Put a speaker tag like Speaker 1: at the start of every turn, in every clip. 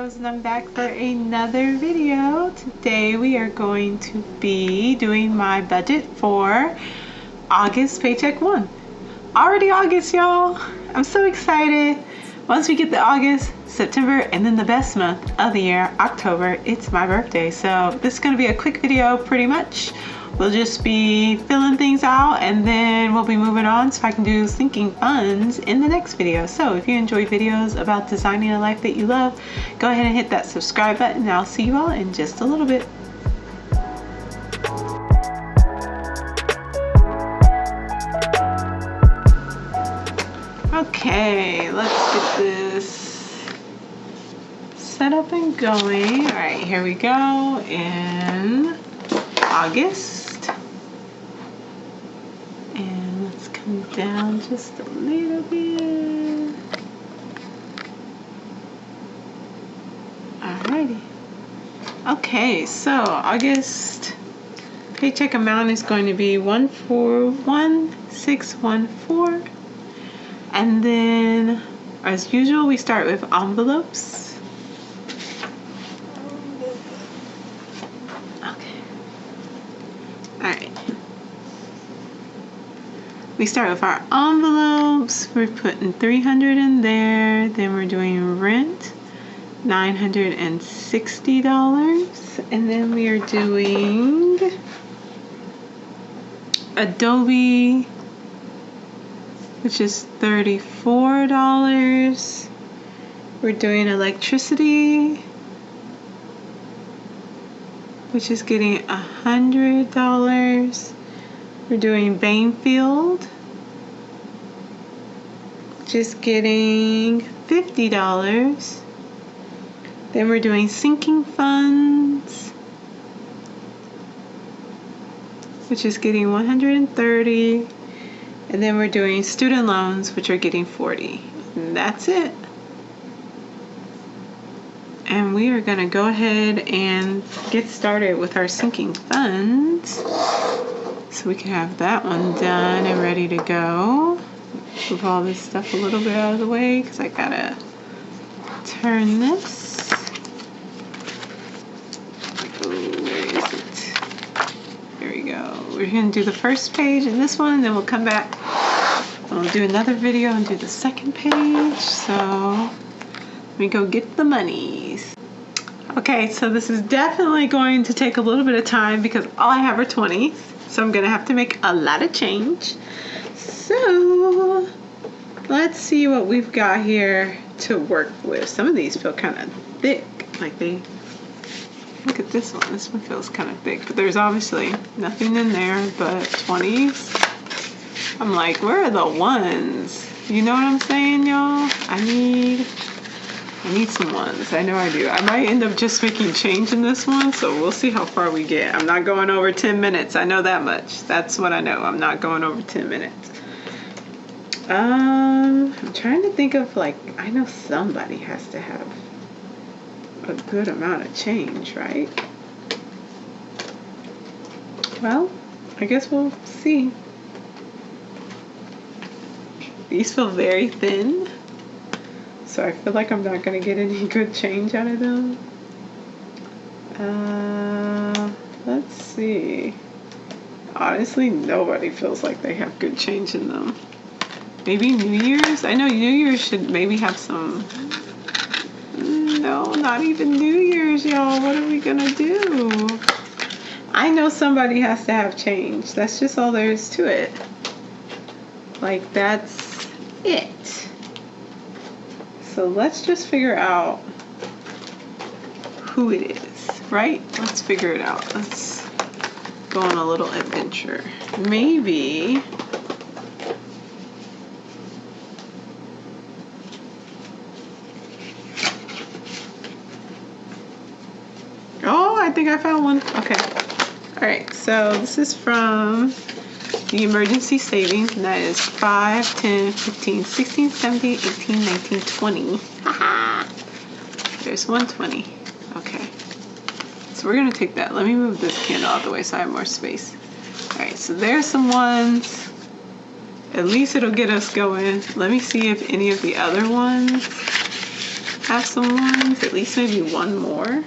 Speaker 1: loves, and I'm back for another video. Today we are going to be doing my budget for August paycheck 1. Already August, y'all. I'm so excited. Once we get to August, September, and then the best month of the year, October, it's my birthday. So this is going to be a quick video pretty much. We'll just be filling things out and then we'll be moving on so I can do sinking funds in the next video. So if you enjoy videos about designing a life that you love, go ahead and hit that subscribe button and I'll see you all in just a little bit. Okay, let's get this set up and going. All right, here we go in August. And let's come down just a little bit. Alrighty. Okay, so August paycheck amount is going to be 14614. And then, as usual, we start with envelopes. Okay. Alright. We start with our envelopes. We're putting $300 in there. Then we're doing rent, $960. And then we are doing Adobe, which is $34. We're doing electricity, which is getting $100. We're doing Bainfield, which is getting $50. Then we're doing sinking funds, which is getting $130. And then we're doing student loans, which are getting $40. And that's it. And we are going to go ahead and get started with our sinking funds. So we can have that one done and ready to go. Move all this stuff a little bit out of the way because I gotta turn this. Oh, where is it? There we go. We're gonna do the first page in this one, and then we'll come back and we'll do another video and do the second page. So let me go get the monies. Okay, so this is definitely going to take a little bit of time because all I have are 20s. So I'm gonna have to make a lot of change. So let's see what we've got here to work with. Some of these feel kind of thick, like they, look at this one. This one feels kind of thick, but there's obviously nothing in there but 20s. I'm like, where are the ones? You know what I'm saying, y'all? I need some ones. I know I do. I might end up just making change in this one, so we'll see how far we get. I'm not going over 10 minutes. I know that much. That's what I know. I'm not going over 10 minutes. I'm trying to think of, like, I know somebody has to have a good amount of change, right? Well, I guess we'll see. These feel very thin. So I feel like I'm not going to get any good change out of them. Let's see. Honestly, nobody feels like they have good change in them. Maybe New Year's? I know New Year's should maybe have some. No, not even New Year's, y'all. What are we going to do? I know somebody has to have change. That's just all there is to it. Like, that's it. So let's just figure out who it is, right? Let's figure it out. Let's go on a little adventure. Maybe oh, I think I found one. Okay. All right. So this is from the emergency savings, and that is 5, 10, 15, 16, 17, 18, 19, 20. Haha. There's 120. Okay. So we're going to take that. Let me move this candle out of the way so I have more space. All right. So there's some ones. At least it'll get us going. Let me see if any of the other ones have some ones, at least maybe one more.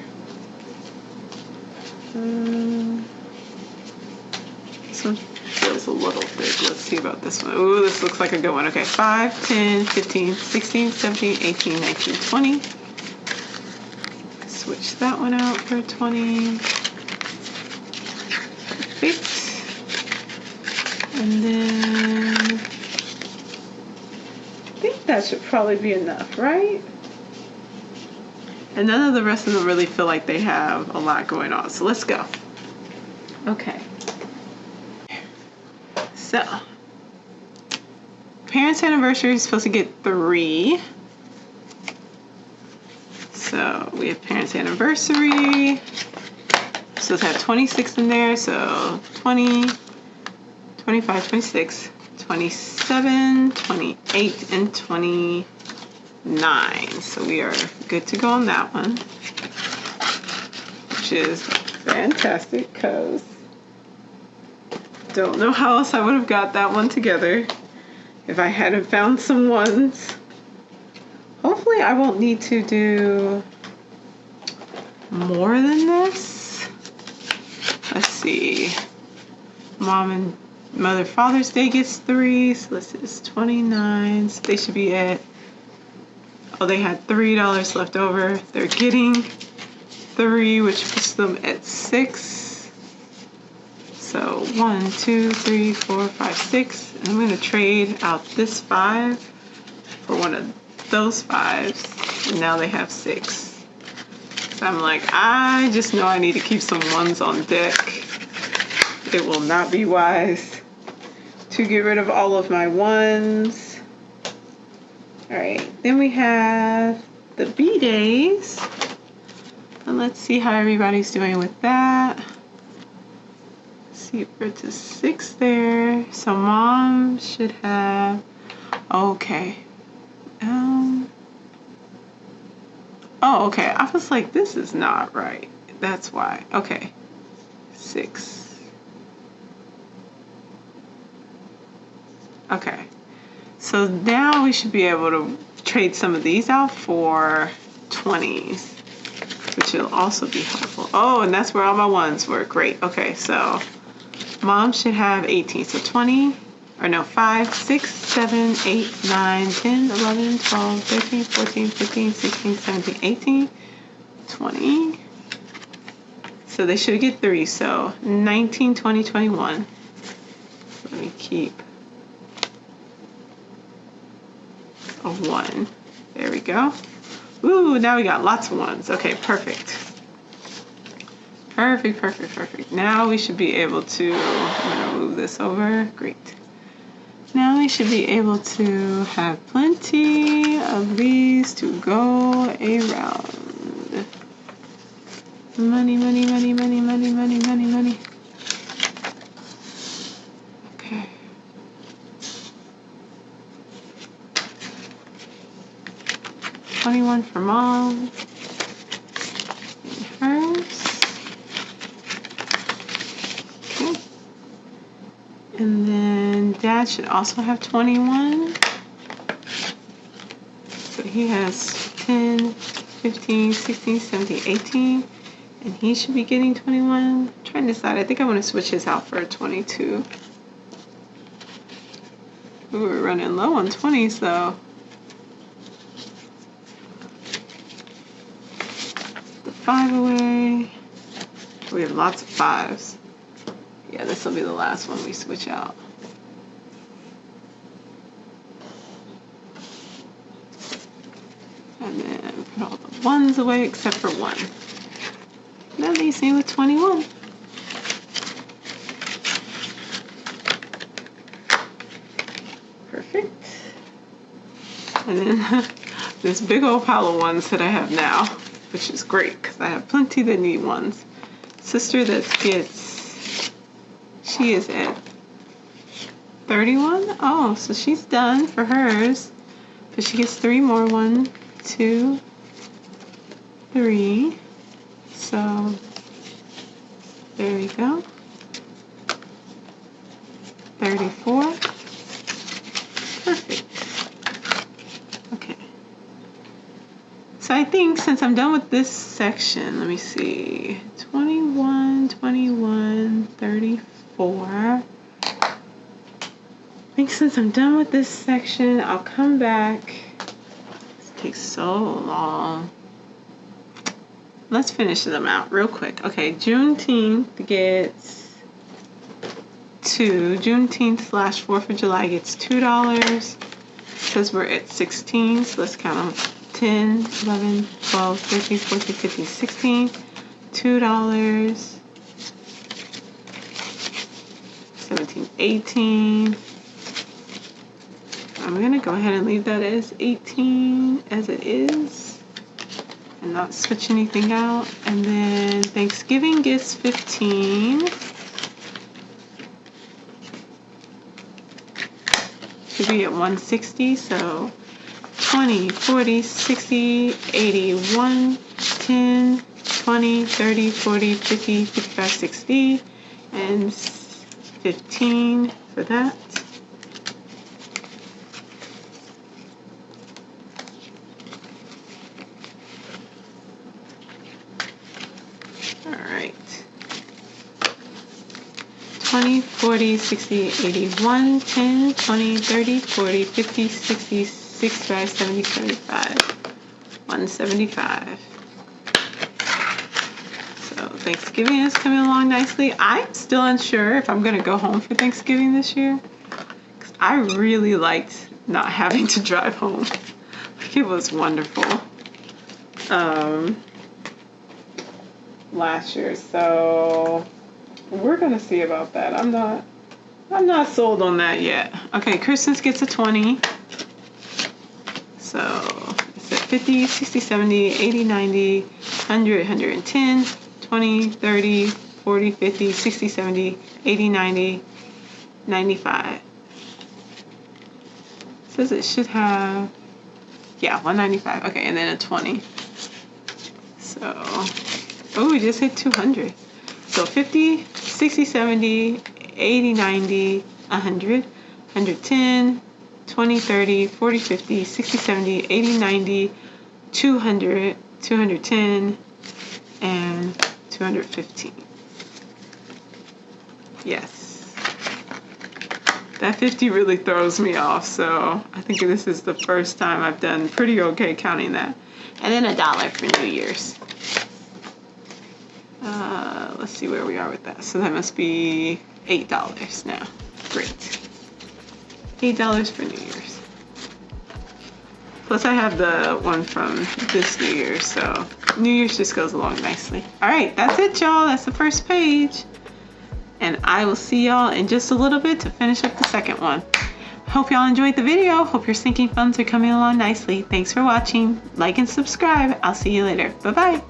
Speaker 1: This one feels a little big. Let's see about this one. Ooh, this looks like a good one. Okay, 5, 10, 15, 16, 17, 18, 19, 20. Switch that one out for 20. Perfect. And then I think that should probably be enough, right? And none of the rest of them really feel like they have a lot going on. So let's go. Okay. So, parents' anniversary is supposed to get 3. So we have parents' anniversary. Supposed to have 26 in there. So 20, 25, 26, 27, 28, and 29. So we are good to go on that one, which is fantastic because don't know how else I would have got that one together if I hadn't found some ones. Hopefully I won't need to do more than this. Let's see. Mom and Mother Father's Day gets 3, so this is 29. So they should be at, oh, they had $3 left over. They're getting 3, which puts them at 6. So 1, 2, 3, 4, 5, 6. And I'm going to trade out this 5 for one of those 5s. And now they have 6. So I'm like, I just know I need to keep some 1s on deck. It will not be wise to get rid of all of my 1s. Alright, then we have the B-Days. And let's see how everybody's doing with that. See, we're to 6 there. So Mom should have, okay. Oh, okay. I was like, this is not right. That's why. Okay. 6. Okay. So now we should be able to trade some of these out for 20s, which will also be helpful. Oh, and that's where all my 1s were. Great. Okay, so Mom should have 18. So 20, or no, 5, 6, 7, 8, 9, 10, 11, 12, 13, 14, 15, 16, 17, 18, 20. So they should get 3. So 19, 20, 21. Let me keep a 1. There we go. Ooh, now we got lots of 1s. Okay, perfect. Perfect, perfect, perfect. Now we should be able to, I'm going to move this over. Great. Now we should be able to have plenty of these to go around. Money, money, money, money, money, money, money, money. Okay. $21 for Mom. And hers. Okay. And then Dad should also have 21. So he has 10, 15, 16, 17, 18. And he should be getting 21. I'm trying to decide. I think I want to switch his out for a 22. Ooh, we're running low on 20s though. The 5 away. We have lots of 5s. Yeah, this will be the last one we switch out. And then put all the 1s away except for 1. That leaves me with 21. Perfect. And then this big old pile of 1s that I have now, which is great because I have plenty that need 1s. Sister that gets, she is at 31. Oh, so she's done for hers. But she gets 3 more. 1, 2, 3. So there we go. 34. Perfect. Okay. So I think since I'm done with this section, let me see, 21, 21, 34. I think since I'm done with this section, I'll come back. This takes so long. Let's finish them out real quick. Okay, Juneteenth gets Juneteenth / 4th of July gets $2. Says we're at 16, so let's count them. 10, 11, 12, 13, 14, 15, 16. $2. 17, 18. I'm gonna go ahead and leave that as 18 as it is and not switch anything out. And then Thanksgiving gets 15. Should be at 160, so 20, 40, 60, 80, 1, 10, 20, 30, 40, 50, 55, 60, and 15 for that. All right. 20, 40, 60, 81, 10, 20, 30, 40, 50, 60, 65, 70, 75. 175. So Thanksgiving is coming along nicely. I'm still unsure if I'm going to go home for Thanksgiving this year, because I really liked not having to drive home. Like, it was wonderful last year. So we're gonna see about that. I'm not sold on that yet. Okay, Christmas gets a 20. So it's at 50, 60, 70, 80, 90, 100, 110, 20, 30, 40, 50, 60, 70, 80, 90, 95. It says it should have, yeah, 195. Okay, and then a 20. So, oh, we just hit 200. So 50, 60, 70, 80, 90, 100, 110, 20, 30, 40, 50, 60, 70, 80, 90, 200, 210, and 215. Yes. That 50 really throws me off, so I think this is the first time I've done pretty okay counting that. And then $1 for New Year's. Let's see where we are with that. So that must be $8 now. Great. $8 for New Year's. Plus I have the one from this New Year, so New Year's just goes along nicely. All right, that's it, y'all. That's the first page. And I will see y'all in just a little bit to finish up the second one. Hope y'all enjoyed the video. Hope your sinking funds are coming along nicely. Thanks for watching. Like and subscribe. I'll see you later. Bye-bye.